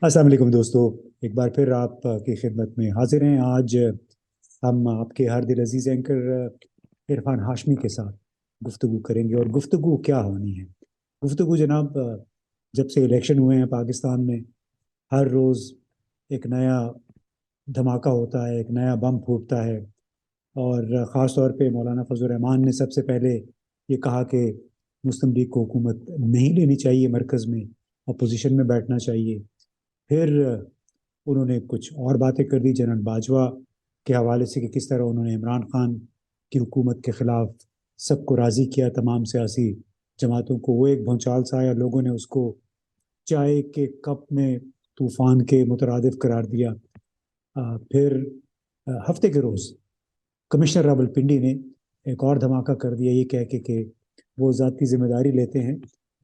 السلام علیکم دوستو، ایک بار پھر آپ کی خدمت میں حاضر ہیں۔ آج ہم آپ کے ہر دل عزیز اینکر عرفان ہاشمی کے ساتھ گفتگو کریں گے، اور گفتگو کیا ہونی ہے؟ گفتگو جناب، جب سے الیکشن ہوئے ہیں پاکستان میں، ہر روز ایک نیا دھماکہ ہوتا ہے، ایک نیا بم پھوٹتا ہے۔ اور خاص طور پہ مولانا فضل الرحمان نے سب سے پہلے یہ کہا کہ مسلم لیگ کو حکومت نہیں لینی چاہیے، مرکز میں اپوزیشن میں بیٹھنا چاہیے۔ پھر انہوں نے کچھ اور باتیں کر دی جنرل باجوہ کے حوالے سے، کہ کس طرح انہوں نے عمران خان کی حکومت کے خلاف سب کو راضی کیا، تمام سیاسی جماعتوں کو۔ وہ ایک بھونچال سا آیا، لوگوں نے اس کو چائے کے کپ میں طوفان کے مترادف قرار دیا۔ پھر ہفتے کے روز کمشنر راول پنڈی نے ایک اور دھماکہ کر دیا، یہ کہہ کے کہ وہ ذاتی ذمہ داری لیتے ہیں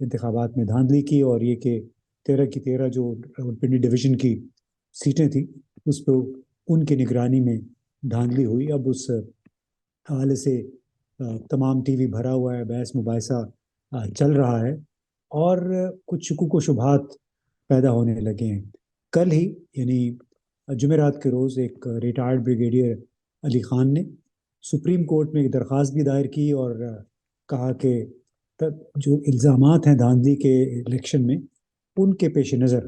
انتخابات میں دھاندلی کی، اور یہ کہ 13 کی 13 جو راول پنڈی ڈویژن کی سیٹیں تھیں، اس پہ ان کی نگرانی میں دھاندلی ہوئی۔ اب اس حوالے سے تمام ٹی وی بھرا ہوا ہے، بحث مباحثہ چل رہا ہے، اور کچھ شکوک و شبہات پیدا ہونے لگے ہیں۔ کل ہی یعنی جمعرات کے روز ایک ریٹائرڈ بریگیڈیئر علی خان نے سپریم کورٹ میں ایک درخواست بھی دائر کی، اور کہا کہ جو الزامات ہیں دھاندلی کے الیکشن میں، ان کے پیش نظر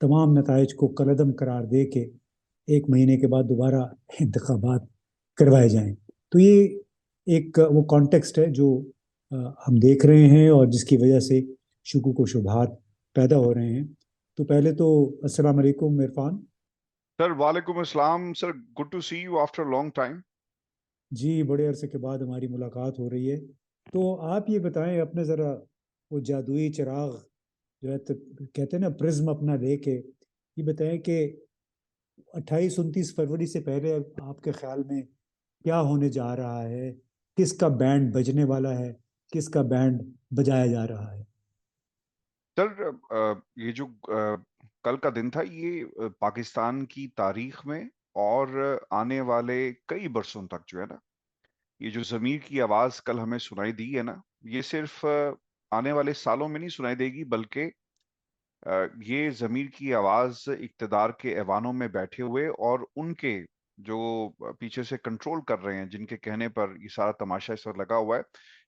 تمام نتائج کو کالعدم قرار دے کے 1 مہینے کے بعد دوبارہ انتخابات کروائے جائیں۔ تو یہ ایک وہ کانٹیکسٹ ہے جو ہم دیکھ رہے ہیں، اور جس کی وجہ سے شکوک و شبہات پیدا ہو رہے ہیں۔ تو پہلے تو السلام علیکم عرفان۔ سر وعلیکم السلام sir, good to see you after long time. جی، بڑے عرصے کے بعد ہماری ملاقات ہو رہی ہے۔ تو آپ یہ بتائیں اپنے ذرا، وہ جادوئی چراغ جو ہے کہتے ہیں نا، پرزم اپنا لے کے یہ بتائیں کہ 28 29 فروری سے پہلے آپ کے خیال میں کیا ہونے جا رہا ہے؟ کس کا بینڈ بجنے والا ہے؟ کس کا بینڈ بجایا جا رہا ہے؟ سر یہ جو کل کا دن تھا، یہ پاکستان کی تاریخ میں اور آنے والے کئی برسوں تک جو ہے نا، یہ جو ضمیر کی آواز کل ہمیں سنائی دی ہے نا، یہ صرف آنے والے سالوں میں نہیں سنائی دے گی، بلکہ یہ ضمیر کی آواز اقتدار کے ایوانوں میں بیٹھے ہوئے اور ان کے جو پیچھے سے کنٹرول کر رہے ہیں، جن کے کہنے پر یہ سارا تماشا اس وقت لگا ہوا ہے،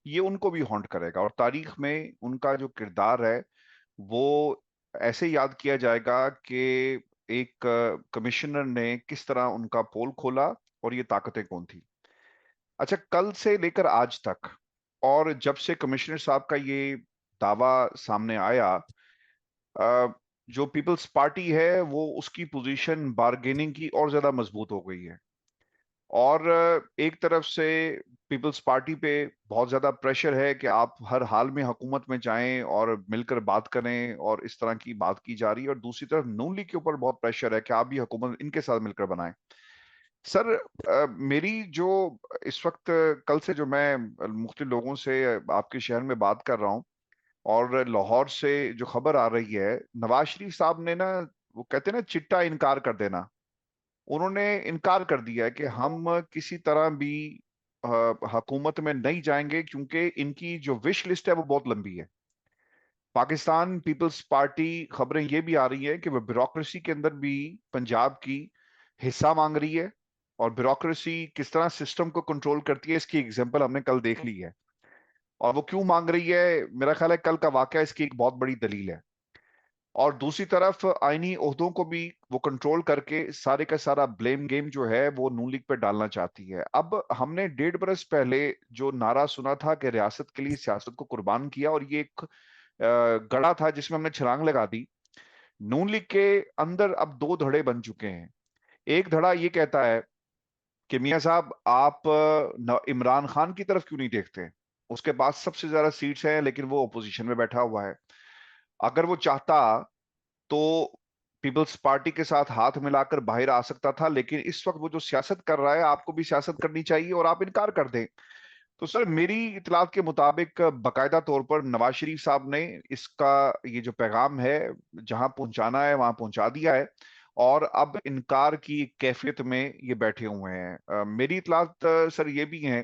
یہ ان کو بھی ہانٹ کرے گا، اور تاریخ میں ان کا جو کردار ہے وہ ایسے یاد کیا جائے گا کہ ایک کمشنر نے کس طرح ان کا پول کھولا اور یہ طاقتیں کون تھی۔ اچھا، کل سے لے کر آج تک، اور جب سے کمشنر صاحب کا یہ دعویٰ سامنے آیا، جو پیپلز پارٹی ہے وہ اس کی پوزیشن بارگیننگ کی اور زیادہ مضبوط ہو گئی ہے، اور ایک طرف سے پیپلز پارٹی پہ بہت زیادہ پریشر ہے کہ آپ ہر حال میں حکومت میں جائیں اور مل کر بات کریں، اور اس طرح کی بات کی جا رہی ہے، اور دوسری طرف نون لیگ کے اوپر بہت پریشر ہے کہ آپ بھی حکومت ان کے ساتھ مل کر بنائیں۔ سر میری جو اس وقت کل سے جو میں مختلف لوگوں سے آپ کے شہر میں بات کر رہا ہوں، اور لاہور سے جو خبر آ رہی ہے، نواز شریف صاحب نے نا، وہ کہتے ہیں نا چٹا انکار کر دینا، انہوں نے انکار کر دیا ہے کہ ہم کسی طرح بھی حکومت میں نہیں جائیں گے، کیونکہ ان کی جو وش لسٹ ہے وہ بہت لمبی ہے۔ پاکستان پیپلز پارٹی، خبریں یہ بھی آ رہی ہیں کہ وہ بیوروکریسی کے اندر بھی پنجاب کی حصہ مانگ رہی ہے، اور بیوروکریسی کس طرح سسٹم کو کنٹرول کرتی ہے، اس کی ایگزامپل ہم نے کل دیکھ لی ہے، اور وہ کیوں مانگ رہی ہے، میرا خیال ہے کل کا واقعہ اس کی ایک بہت بڑی دلیل ہے۔ اور دوسری طرف آئینی عہدوں کو بھی وہ کنٹرول کر کے سارے کا سارا بلیم گیم جو ہے وہ نون لیگ پہ ڈالنا چاہتی ہے۔ اب ہم نے 1.5 برس پہلے جو نعرہ سنا تھا کہ ریاست کے لیے سیاست کو قربان کیا، اور یہ ایک گڑا تھا جس میں ہم نے چھلانگ لگا دی۔ نون لیگ کے اندر اب 2 دھڑے بن چکے ہیں۔ ایک دھڑا یہ کہتا ہے کہ میاں صاحب آپ عمران خان کی طرف کیوں نہیں دیکھتے، اس کے پاس سب سے زیادہ سیٹس ہیں لیکن وہ اپوزیشن میں بیٹھا ہوا ہے، اگر وہ چاہتا تو پیپلز پارٹی کے ساتھ ہاتھ ملا کر باہر آ سکتا تھا، لیکن اس وقت وہ جو سیاست کر رہا ہے، آپ کو بھی سیاست کرنی چاہیے اور آپ انکار کر دیں۔ تو سر میری اطلاعات کے مطابق باقاعدہ طور پر نواز شریف صاحب نے اس کا یہ جو پیغام ہے جہاں پہنچانا ہے وہاں پہنچا دیا ہے، اور اب انکار کی کیفیت میں یہ بیٹھے ہوئے ہیں۔ میری اطلاعات سر یہ بھی ہیں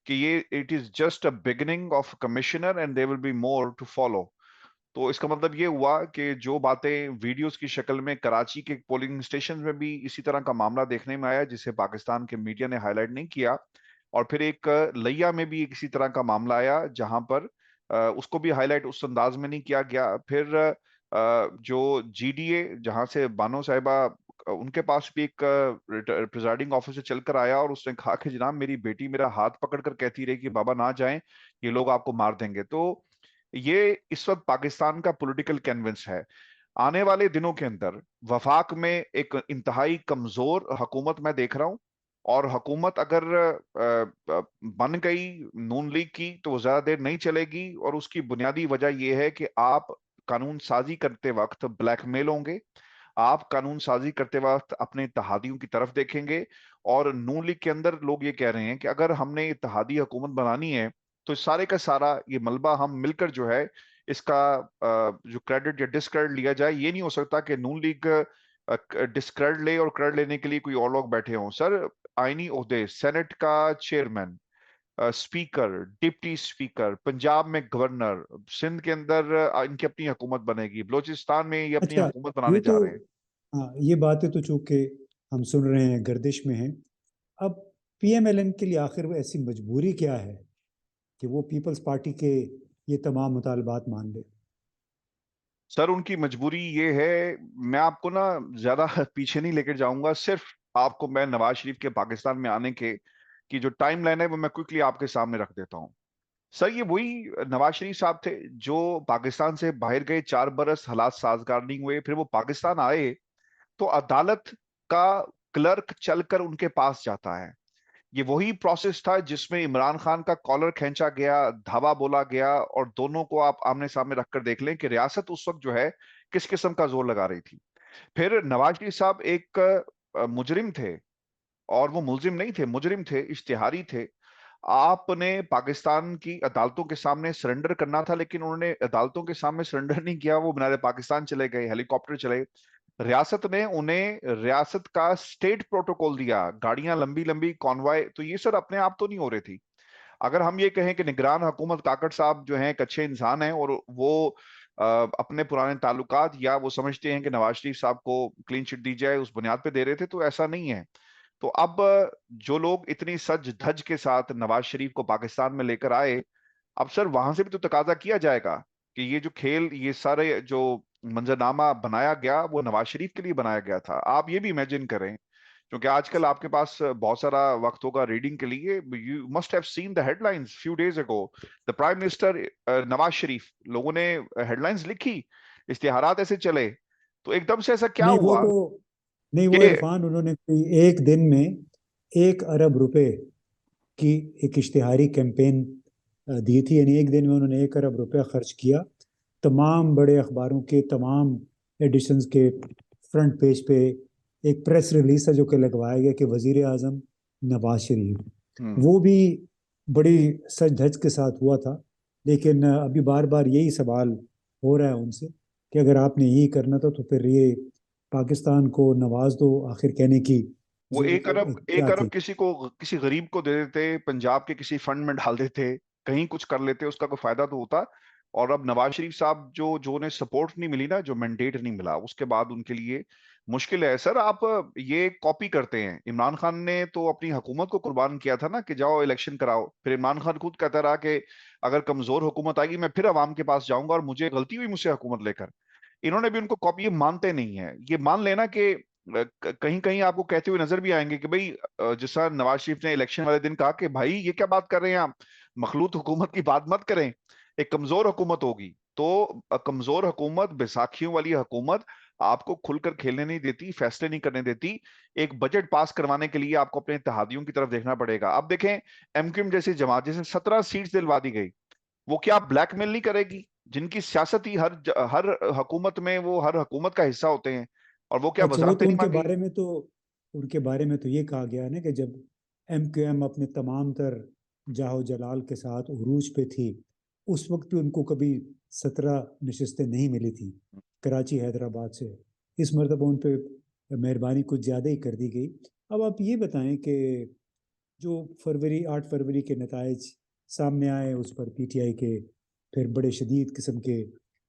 کہ یہ it is just a beginning of commissioner and there will be more to follow. تو اس کا مطلب یہ ہوا کہ جو باتیں ویڈیوز کی شکل میں کراچی کے پولنگ اسٹیشن میں بھی اسی طرح کا معاملہ دیکھنے میں آیا جسے پاکستان کے میڈیا نے ہائی لائٹ نہیں کیا، اور پھر ایک لیا میں بھی اسی طرح کا معاملہ آیا جہاں پر اس کو بھی ہائی لائٹ اس انداز میں نہیں کیا گیا. پھر جو جی ڈی اے جہاں سے بانو صاحبہ ان کے پاس بھی ایک پریزائڈنگ آفیسر چل کر آیا اور اس نے کہا کہ جناب میری بیٹی میرا ہاتھ پکڑ کر کہتی رہی کہ بابا نہ جائیں، یہ لوگ آپ کو مار دیں گے. تو یہ اس وقت پاکستان کا پولیٹیکل کینونس ہے. آنے والے دنوں کے اندر وفاق میں ایک انتہائی کمزور حکومت میں دیکھ رہا ہوں، اور حکومت اگر بن گئی نون لیگ کی تو وہ زیادہ دیر نہیں چلے گی، اور اس کی بنیادی وجہ یہ ہے کہ آپ قانون سازی کرتے وقت بلیک میل ہوں گے، آپ قانون سازی کرتے وقت اپنے اتحادیوں کی طرف دیکھیں گے. اور نون لیگ کے اندر لوگ یہ کہہ رہے ہیں کہ اگر ہم نے اتحادی حکومت بنانی ہے تو سارے کا سارا یہ ملبہ ہم مل کر جو ہے اس کا جو کریڈٹ یا ڈسکریڈٹ لیا جائے. یہ نہیں ہو سکتا کہ نون لیگ ڈسکریڈٹ لے اور کریڈٹ لینے کے لیے کوئی اور لوگ بیٹھے ہوں. سر آئینی عہدے، سینٹ کا chairman, speaker, deputy speaker, Punjab میں گورنر، سندھ کے اندر ان کی اپنی حکومت بنے گی، بلوچستان میں یہ اپنی اچھا، حکومت یہ بنانے تو جا رہے ہیں. ہاں، یہ باتیں تو چونکہ ہم سن رہے ہیں گردش میں ہیں. اب پی ایم ایل این کے لیے آخر وہ ایسی مجبوری کیا ہے کہ وہ پیپلز پارٹی کے یہ تمام مطالبات مان لے؟ سر ان کی مجبوری یہ ہے، میں آپ کو نا زیادہ پیچھے نہیں لے کر جاؤں گا، صرف آپ کو میں نواز شریف کے پاکستان میں آنے کے کی جو ٹائم لائن ہے وہ میں کوئکلی آپ کے سامنے رکھ دیتا ہوں. سر یہ وہی نواز شریف صاحب تھے جو پاکستان سے باہر گئے، 4 برس حالات سازگار نہیں ہوئے، پھر وہ پاکستان آئے تو عدالت کا کلرک چل کر ان کے پاس جاتا ہے. یہ وہی پروسیس تھا جس میں عمران خان کا کالر کھینچا گیا، دھاوا بولا گیا، اور دونوں کو آپ آمنے سامنے رکھ کر دیکھ لیں کہ ریاست اس وقت جو ہے کس قسم کا زور لگا رہی تھی. پھر نواز شریف صاحب ایک مجرم تھے، اور وہ ملزم نہیں تھے، مجرم تھے، اشتہاری تھے. آپ نے پاکستان کی عدالتوں کے سامنے سرنڈر کرنا تھا، لیکن انہوں نے عدالتوں کے سامنے سرنڈر نہیں کیا، وہ بنارے پاکستان چلے گئے، ہیلی کاپٹر چلے. ریاست نے انہیں ریاست کا اسٹیٹ پروٹوکول دیا، گاڑیاں لمبی لمبی کانوائے. تو یہ سر اپنے آپ تو نہیں ہو رہی تھی. اگر ہم یہ کہیں کہ نگران حکومت کاکڑ صاحب جو ہیں ایک اچھے انسان ہیں اور وہ اپنے پرانے تعلقات یا وہ سمجھتے ہیں کہ نواز شریف صاحب کو کلین چٹ دی جائے اس بنیاد پہ دے رہے تھے، تو ایسا نہیں ہے. تو اب جو لوگ اتنی سج دھج کے ساتھ نواز شریف کو پاکستان میں لے کر آئے، اب سر وہاں سے بھی تو تقاضا کیا جائے گا کہ یہ جو کھیل، یہ سارے جو منظرنامہ بنایا گیا وہ نواز شریف کے لیے بنایا گیا تھا. آپ یہ بھی امیجن کریں، کیونکہ آج کل آپ کے پاس بہت سارا وقت ہوگا ریڈنگ کے لیے. You must have seen the headlines few days ago. The prime minister Nawaz Sharif, لوگوں نے ہیڈ لائنز لکھی، اشتہارات ایسے چلے، تو ایک دم سے ایسا کیا نہیں وہ ہوا تو نہیں، وہ کہ عرفان انہوں نے کوئی ایک دن میں 1 ارب روپے کی ایک اشتہاری کیمپین دی تھی. یعنی ایک دن میں انہوں نے 1 ارب روپے خرچ کیا. تمام بڑے اخباروں کے تمام ایڈیشنز کے فرنٹ پیج پہ ایک پریس ریلیز تھا جو کہ لگوایا گیا کہ وزیر اعظم نواز شریف. وہ بھی بڑی سج دھج کے ساتھ ہوا تھا. لیکن ابھی بار بار یہی سوال ہو رہا ہے ان سے کہ اگر آپ نے یہی کرنا تھا تو پھر یہ پاکستان کو نواز دو، آخر کہنے کی وہ ایک ارب کیا ایک ارب تھی؟ کسی کو، کسی غریب کو دے دیتے، پنجاب کے کسی فنڈ میں ڈال دیتے، کہیں کچھ کر لیتے، اس کا کوئی فائدہ تو ہوتا. اور اب نواز شریف صاحب جو انہیں سپورٹ نہیں ملی نا، جو مینڈیٹ نہیں ملا، اس کے بعد ان کے لیے مشکل ہے. سر آپ یہ کاپی کرتے ہیں. عمران خان نے تو اپنی حکومت کو قربان کیا تھا نا کہ جاؤ الیکشن کراؤ. پھر عمران خان خود کہتا رہا کہ اگر کمزور حکومت آئے گی میں پھر عوام کے پاس جاؤں گا اور مجھے غلطی ہوئی مجھ سے حکومت لے کر. انہوں نے بھی ان کو کاپی، مانتے نہیں ہیں. یہ مان لینا کہ کہیں کہیں آپ کو کہتے ہوئے نظر بھی آئیں گے کہ بھئی جس طرح نواز شریف نے الیکشن والے دن کہا کہ بھائی یہ کیا بات کر رہے ہیں آپ، مخلوط حکومت کی بات مت کریں، ایک کمزور حکومت ہوگی. تو کمزور حکومت، بیساکھیوں والی حکومت آپ کو کھل کر کھیلنے نہیں دیتی، فیصلے نہیں کرنے دیتی. ایک بجٹ پاس کروانے کے لیے آپ کو اپنے اتحادیوں کی طرف دیکھنا پڑے گا. اب دیکھیں ایم کیو ایم جیسی جماعت جیسے 17 سیٹس دلوا دی گئی، وہ کیا بلیک میل نہیں کرے گی؟ جن کی سیاست ہی ہر حکومت میں وہ ہر حکومت کا حصہ ہوتے ہیں، اور وہ کیا اچھا، وہ وزارتیں تو نہیں مانگے گی؟ ان کے بارے میں تو یہ کہا گیا نا کہ جب ایم کیو ایم اپنے تمام تر جاہ و جلال کے ساتھ عروج پہ تھی، اس وقت بھی ان کو کبھی 17 نشستیں نہیں ملی تھیں کراچی حیدرآباد سے. اس مرتبہ ان پہ مہربانی کچھ زیادہ ہی کر دی گئی. اب آپ یہ بتائیں کہ جو 8 فروری کے نتائج سامنے آئے اس پر پی ٹی آئی کے پھر بڑے شدید قسم کے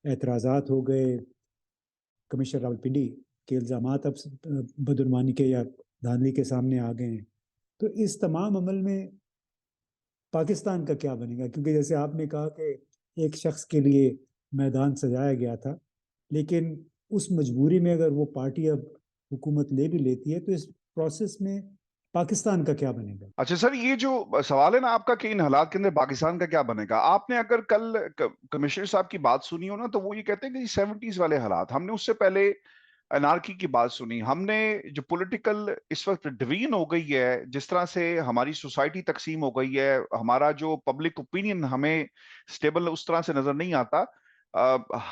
اعتراضات ہو گئے, کمشنر راولپنڈی کے الزامات اب بدعنوانی کے یا دھاندلی کے سامنے آ گئے ہیں. تو اس تمام عمل میں پاکستان کا کیا بنے گا؟ کیونکہ جیسے آپ نے کہا کہ ایک شخص کے لیے میدان سجایا گیا تھا, لیکن اس مجبوری میں اگر وہ پارٹی اب حکومت لے بھی لیتی ہے تو اس پروسیس میں پاکستان کا کیا بنے گا؟ اچھا سر, یہ جو سوال ہے نا آپ کا کہ ان حالات کے اندر پاکستان کا کیا بنے گا, آپ نے اگر کل کمشنر صاحب کی بات سنی ہو نا, تو وہ یہ کہتے ہیں کہ 70s والے حالات. ہم نے اس سے پہلے انارکی کی بات سنی, ہم نے جو پولیٹیکل اس وقت ڈویژن ہو گئی ہے, جس طرح سے ہماری سوسائٹی تقسیم ہو گئی ہے, ہمارا جو پبلک اوپینین ہمیں سٹیبل اس طرح سے نظر نہیں آتا,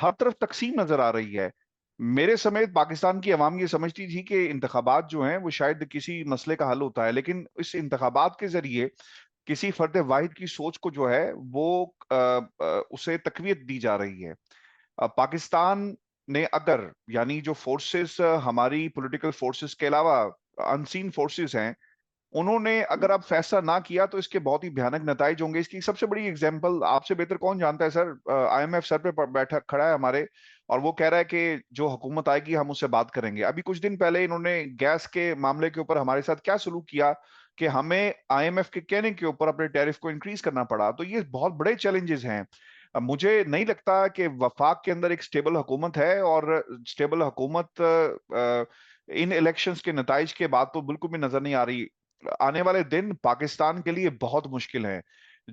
ہر طرف تقسیم نظر آ رہی ہے. میرے سمیت پاکستان کی عوام یہ سمجھتی تھی کہ انتخابات جو ہیں وہ شاید کسی مسئلے کا حل ہوتا ہے, لیکن اس انتخابات کے ذریعے کسی فرد واحد کی سوچ کو جو ہے وہ اسے تقویت دی جا رہی ہے. پاکستان نے اگر, یعنی جو فورسز ہماری پولیٹیکل فورسز کے علاوہ انسین فورسز ہیں, انہوں نے اگر اب فیصلہ نہ کیا تو اس کے بہت ہی بھیانک نتائج ہوں گے. اس کی سب سے بڑی اگزامپل آپ سے بہتر کون جانتا ہے سر, آئی ایم ایف سر پہ بیٹھا کھڑا ہے ہمارے, اور وہ کہہ رہا ہے کہ جو حکومت آئے گی ہم اس سے بات کریں گے. ابھی کچھ دن پہلے انہوں نے گیس کے معاملے کے اوپر ہمارے ساتھ کیا سلوک کیا کہ ہمیں آئی ایم ایف کے کہنے کے اوپر اپنے ٹیرف کو انکریز کرنا پڑا. تو یہ بہت بڑے چیلنجز ہیں. مجھے نہیں لگتا کہ وفاق کے اندر ایک سٹیبل حکومت ہے, اور سٹیبل حکومت ان الیکشنز کے نتائج کے بعد تو بالکل بھی نظر نہیں آ رہی. آنے والے دن پاکستان کے لیے بہت مشکل ہیں,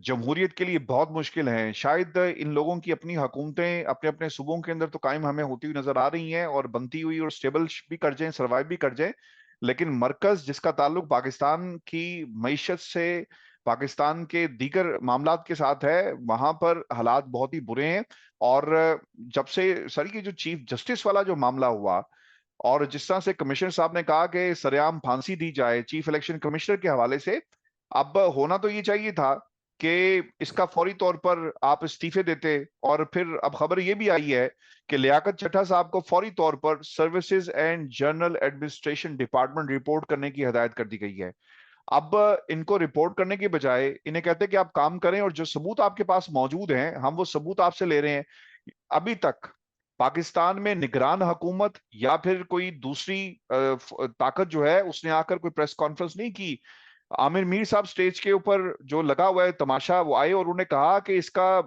جمہوریت کے لیے بہت مشکل ہیں. شاید ان لوگوں کی اپنی حکومتیں اپنے اپنے صوبوں کے اندر تو قائم ہمیں ہوتی ہوئی نظر آ رہی ہیں, اور بنتی ہوئی, اور سٹیبل بھی کر جائیں, سروائیو بھی کر جائیں, لیکن مرکز جس کا تعلق پاکستان کی معیشت سے, پاکستان کے دیگر معاملات کے ساتھ ہے, وہاں پر حالات بہت ہی برے ہیں. اور جب سے سر یہ جو چیف جسٹس والا جو معاملہ ہوا, اور جس طرح سے کمشنر صاحب نے کہا کہ سریعام پھانسی دی جائے چیف الیکشن کمشنر کے حوالے سے, اب ہونا تو یہ چاہیے تھا کہ اس کا فوری طور پر آپ استعفے دیتے. اور پھر اب خبر یہ بھی آئی ہے کہ لیاقت چٹھا صاحب کو فوری طور پر services and general administration department report کرنے کی ہدایت کر دی گئی ہے. اب ان کو رپورٹ کرنے کے بجائے انہیں کہتے ہیں کہ آپ کام کریں, اور جو ثبوت آپ کے پاس موجود ہیں ہم وہ ثبوت آپ سے لے رہے ہیں. ابھی تک پاکستان میں نگران حکومت یا پھر کوئی دوسری طاقت جو ہے اس نے آ کر کوئی پریس کانفرنس نہیں کی. عامر میر صاحب سٹیج کے اوپر جو لگا ہوا ہے تماشا, وہ آئے اور انہوں نے کہا کہ اس کا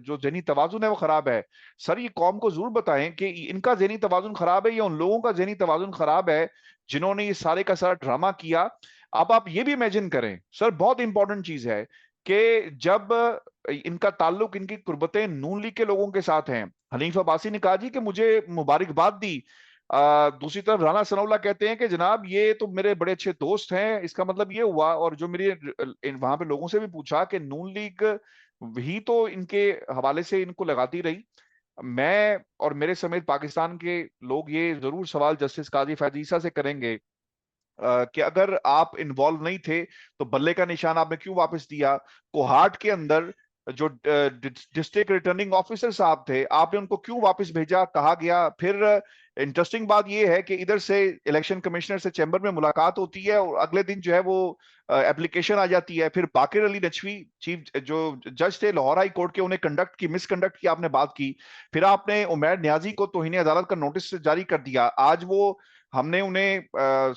جو ذہنی توازن ہے وہ خراب ہے. سر یہ قوم کو ضرور بتائیں کہ ان کا ذہنی توازن خراب ہے یا ان لوگوں کا ذہنی توازن خراب ہے جنہوں نے یہ سارے کا سارا ڈرامہ کیا. اب آپ یہ بھی امیجن کریں سر, بہت امپورٹنٹ چیز ہے کہ جب ان کا تعلق, ان کی قربتیں نون لیگ کے لوگوں کے ساتھ ہیں. حنیف عباسی نے کہا جی کہ مجھے مبارکباد دی, دوسری طرف رانا ثناء اللہ کہتے ہیں کہ جناب یہ تو میرے بڑے اچھے دوست ہیں. اس کا مطلب یہ ہوا, اور جو میری وہاں پہ لوگوں سے بھی پوچھا, کہ نون لیگ ہی تو ان کے حوالے سے ان کو لگاتی رہی. میں اور میرے سمیت پاکستان کے لوگ یہ ضرور سوال جسٹس قاضی فیض عیسیٰ سے کریں گے کہ اگر آپ انوالو نہیں تھے تو بلے کا نشان آپ نے کیوں واپس دیا؟ کوہاٹ کے اندر جو ڈسٹرکٹ ریٹرننگ آفیسر صاحب تھے, آپ نے ان کو کیوں واپس بھیجا؟ کہا گیا. پھر انٹرسٹنگ بات یہ ہے کہ ادھر سے الیکشن کمشنر سے چیمبر میں ملاقات ہوتی ہے, اور اگلے دن جو ہے وہ اپلیکیشن آ جاتی ہے. پھر باقر علی نچوی چیف جو جج تھے لاہور ہائی کورٹ کے, انہیں مس کنڈکٹ کی آپ نے بات کی. پھر آپ نے عمیر نیازی کو توہین عدالت کا نوٹس جاری کر دیا. آج وہ ہم نے انہیں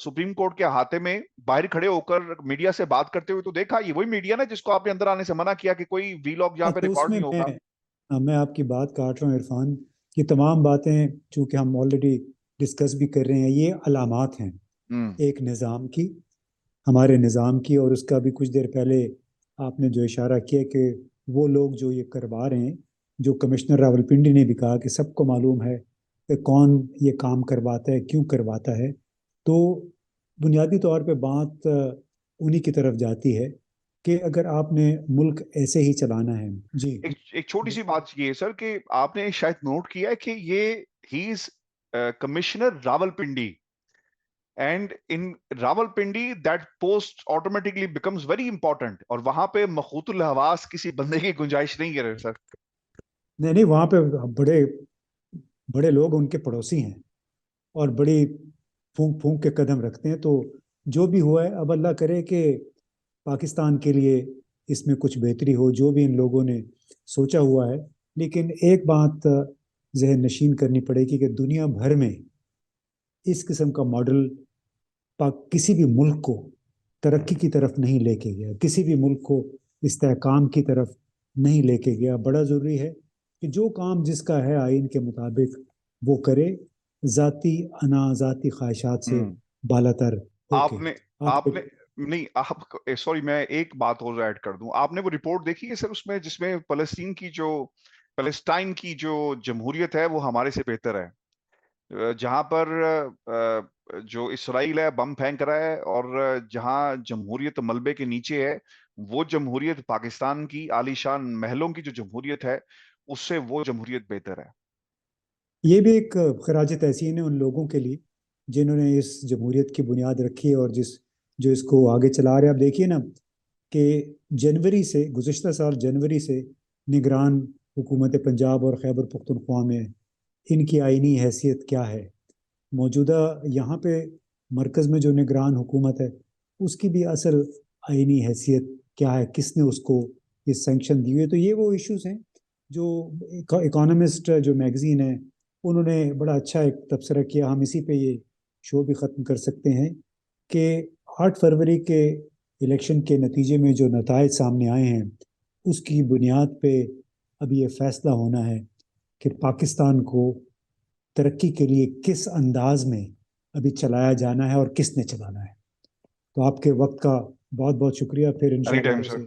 سپریم کورٹ کے احاطے میں باہر کھڑے ہو کر میڈیا سے بات کرتے ہوئے تو دیکھا. یہ وہی میڈیا نا جس کو آپ نے اندر آنے سے منع کیا کہ کوئی وی لاگ جہاں پہ تو اس ریکارڈ میں نہیں ہوگا. میں آپ کی بات کاٹ رہا ہوں عرفان. یہ تمام باتیں چونکہ ہم آلریڈی ڈسکس بھی کر رہے ہیں, یہ علامات ہیں ایک نظام کی, ہمارے نظام کی. اور اس کا بھی کچھ دیر پہلے آپ نے جو اشارہ کیا کہ وہ لوگ جو یہ کروا رہے ہیں, جو کمشنر راولپنڈی نے بھی کہا کہ سب کو معلوم ہے کہ کون یہ کام کرواتا ہے, کیوں کرواتا ہے. تو بنیادی طور پہ بات انہی کی طرف جاتی ہے کہ اگر آپ نے ملک ایسے ہی چلانا ہے. جی ایک چھوٹی سی بات یہ ہے سر کہ آپ نے شاید نوٹ کیا ہے کہ یہ ہی is commissioner Rawalpindi, and in Rawalpindi that post automatically becomes very important, اور وہاں پہ مخوط الحواس کسی بندے کی گنجائش نہیں ہے سر. نہیں, وہاں پہ بڑے بڑے لوگ ان کے پڑوسی ہیں اور بڑی پھونک پھونک کے قدم رکھتے ہیں. تو جو بھی ہوا ہے, اب اللہ کرے کہ پاکستان کے لیے اس میں کچھ بہتری ہو, جو بھی ان لوگوں نے سوچا ہوا ہے. لیکن ایک بات ذہن نشین کرنی پڑے گی کہ دنیا بھر میں اس قسم کا ماڈل کسی بھی ملک کو ترقی کی طرف نہیں لے کے گیا، کسی بھی ملک کو استحکام کی طرف نہیں لے کے گیا۔ بڑا ضروری ہے کہ جو کام جس کا ہے آئین کے مطابق وہ کرے، ذاتی انا ذاتی خواہشات سے بالا تر ہو کے۔ آپ نے نہیں، آپ سوری، میں ایک بات اور ایڈ کر دوں۔ آپ نے وہ رپورٹ دیکھی ہے سر، اس میں جس میں فلسطین کی جو جمہوریت ہے وہ ہمارے سے بہتر ہے، جہاں پر جو اسرائیل ہے بم پھینک رہا ہے، اور جہاں جمہوریت ملبے کے نیچے ہے، وہ جمہوریت پاکستان کی عالیشان محلوں کی جو جمہوریت ہے اس سے وہ جمہوریت بہتر ہے۔ یہ بھی ایک خراج تحسین ہے ان لوگوں کے لیے جنہوں نے اس جمہوریت کی بنیاد رکھی ہے اور جو اس کو آگے چلا رہے ہیں۔ آپ دیکھیے نا کہ گزشتہ سال جنوری سے نگران حکومت پنجاب اور خیبر پختونخوا میں ان کی آئینی حیثیت کیا ہے۔ موجودہ یہاں پہ مرکز میں جو نگران حکومت ہے اس کی بھی اصل آئینی حیثیت کیا ہے، کس نے اس کو یہ سینکشن دی ہوئی ہے۔ تو یہ وہ ایشوز ہیں جو اکانومسٹ جو میگزین ہے انہوں نے بڑا اچھا ایک تبصرہ کیا۔ ہم اسی پہ یہ شو بھی ختم کر سکتے ہیں کہ 8 فروری کے الیکشن کے نتیجے میں جو نتائج سامنے آئے ہیں اس کی بنیاد پہ ابھی یہ فیصلہ ہونا ہے کہ پاکستان کو ترقی کے لیے کس انداز میں ابھی چلایا جانا ہے اور کس نے چلانا ہے۔ تو آپ کے وقت کا بہت بہت شکریہ، پھر اینی ٹائم انشاءاللہ سر۔